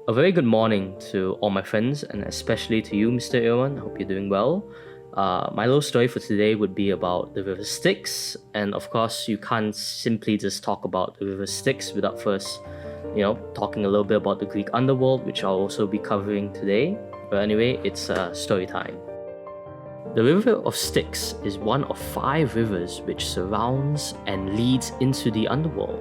A very good morning to all my friends, and especially to you, Mr. Irwan. I hope you're doing well. My little story for today would be about the river Styx, and of course, you can't simply just talk about the river Styx without first, talking a little bit about the Greek underworld, which I'll also be covering today. But anyway, it's story time. The river of Styx is one of 5 rivers which surrounds and leads into the underworld.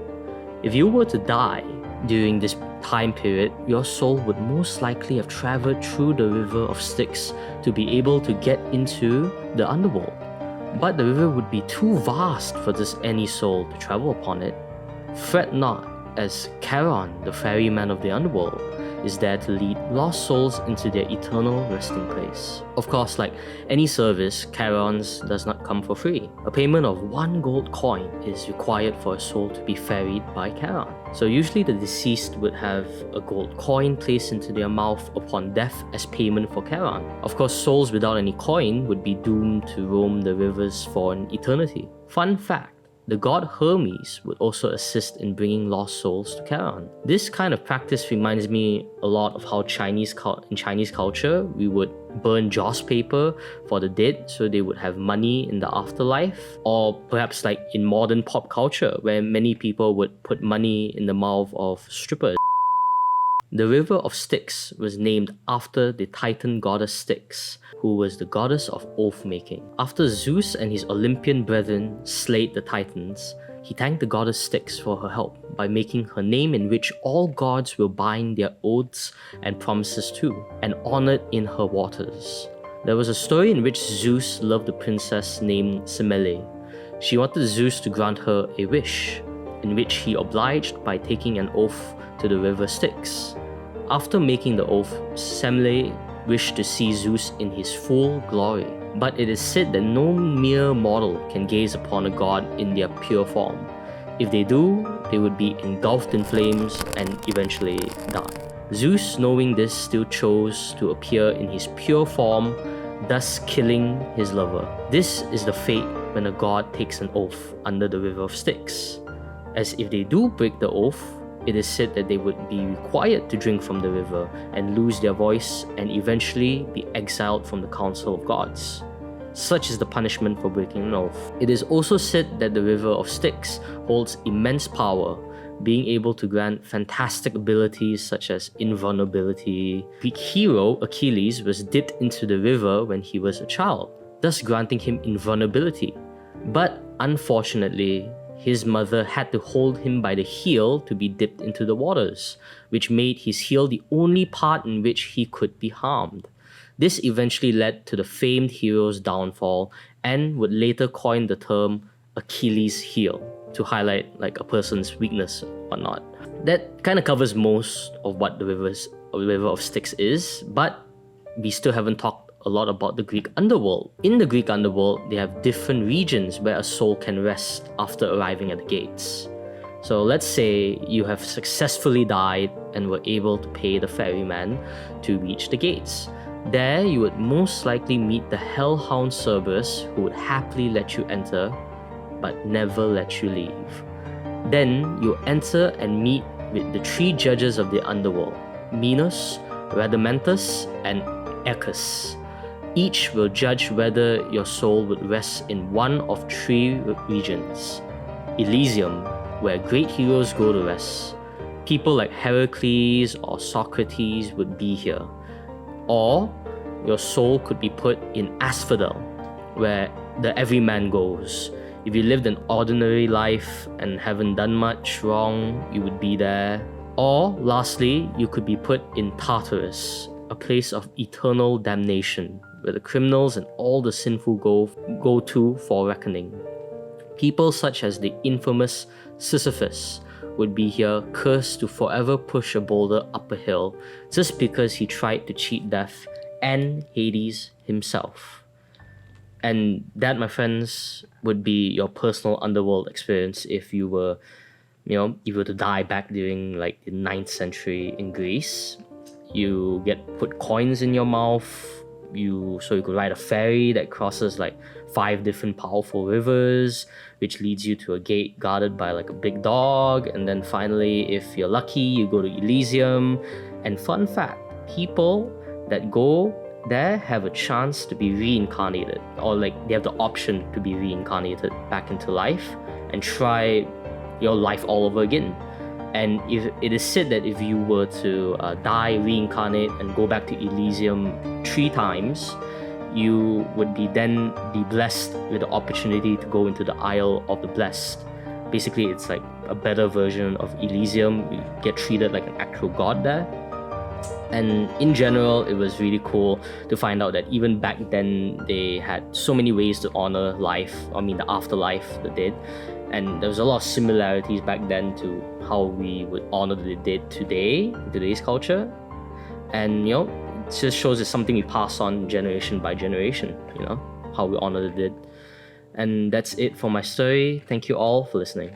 If you were to die during this time period, your soul would most likely have traveled through the river of Styx to be able to get into the underworld. But the river would be too vast for just any soul to travel upon it. Fret not, as Charon, the ferryman of the underworld, is there to lead lost souls into their eternal resting place. Of course, like any service, Charon's does not come for free. A payment of 1 gold coin is required for a soul to be ferried by Charon. So usually the deceased would have a gold coin placed into their mouth upon death as payment for Charon. Of course, souls without any coin would be doomed to roam the rivers for an eternity. Fun fact: the god Hermes would also assist in bringing lost souls to Charon. This kind of practice reminds me a lot of how in Chinese culture, we would burn joss paper for the dead so they would have money in the afterlife. Or perhaps like in modern pop culture, where many people would put money in the mouth of strippers. The river of Styx was named after the Titan goddess Styx, who was the goddess of oath-making. After Zeus and his Olympian brethren slayed the Titans, he thanked the goddess Styx for her help by making her name in which all gods will bind their oaths and promises to, and honored in her waters. There was a story in which Zeus loved a princess named Semele. She wanted Zeus to grant her a wish, in which he obliged by taking an oath to the river Styx. After making the oath, Semele wished to see Zeus in his full glory, but it is said that no mere mortal can gaze upon a god in their pure form. If they do, they would be engulfed in flames and eventually die. Zeus, knowing this, still chose to appear in his pure form, thus killing his lover. This is the fate when a god takes an oath under the river of Styx, as if they do break the oath, it is said that they would be required to drink from the river and lose their voice and eventually be exiled from the council of gods. Such is the punishment for breaking an oath. It is also said that the river of Styx holds immense power, being able to grant fantastic abilities such as invulnerability. Greek hero Achilles was dipped into the river when he was a child, thus granting him invulnerability. But unfortunately, his mother had to hold him by the heel to be dipped into the waters, which made his heel the only part in which he could be harmed. This eventually led to the famed hero's downfall and would later coin the term Achilles' heel to highlight like a person's weakness or whatnot. That kind of covers most of what the river of Styx is, but we still haven't talked a lot about the Greek underworld. In the Greek underworld, they have different regions where a soul can rest after arriving at the gates. So let's say you have successfully died and were able to pay the ferryman to reach the gates. There, you would most likely meet the hellhound Cerberus, who would happily let you enter, but never let you leave. Then, you enter and meet with the 3 judges of the underworld, Minos, Rhadamanthus, and Eacus. Each will judge whether your soul would rest in one of 3 regions. Elysium, where great heroes go to rest. People like Heracles or Socrates would be here. Or your soul could be put in Asphodel, where the everyman goes. If you lived an ordinary life and haven't done much wrong, you would be there. Or lastly, you could be put in Tartarus, a place of eternal damnation, where the criminals and all the sinful go to for reckoning. People such as the infamous Sisyphus would be here, cursed to forever push a boulder up a hill just because he tried to cheat death and Hades himself. And that, my friends, would be your personal underworld experience if you were to die back during like the 9th century in Greece. You get put coins in your mouth, so you could ride a ferry that crosses like 5 different powerful rivers, which leads you to a gate guarded by like a big dog. And then finally, if you're lucky, you go to Elysium, And fun fact, people that go there have a chance to be reincarnated, or like they have the option to be reincarnated back into life and try your life all over again. And if it is said that if you were to die, reincarnate, and go back to Elysium 3 times, you would be blessed with the opportunity to go into the Isle of the Blessed. Basically, it's like a better version of Elysium. You get treated like an actual god there. And in general, it was really cool to find out that even back then, they had so many ways to honor life, the afterlife, the dead. And there was a lot of similarities back then to how we would honor the dead today, in today's culture. And, it just shows it's something we pass on generation by generation, how we honor the dead. And that's it for my story. Thank you all for listening.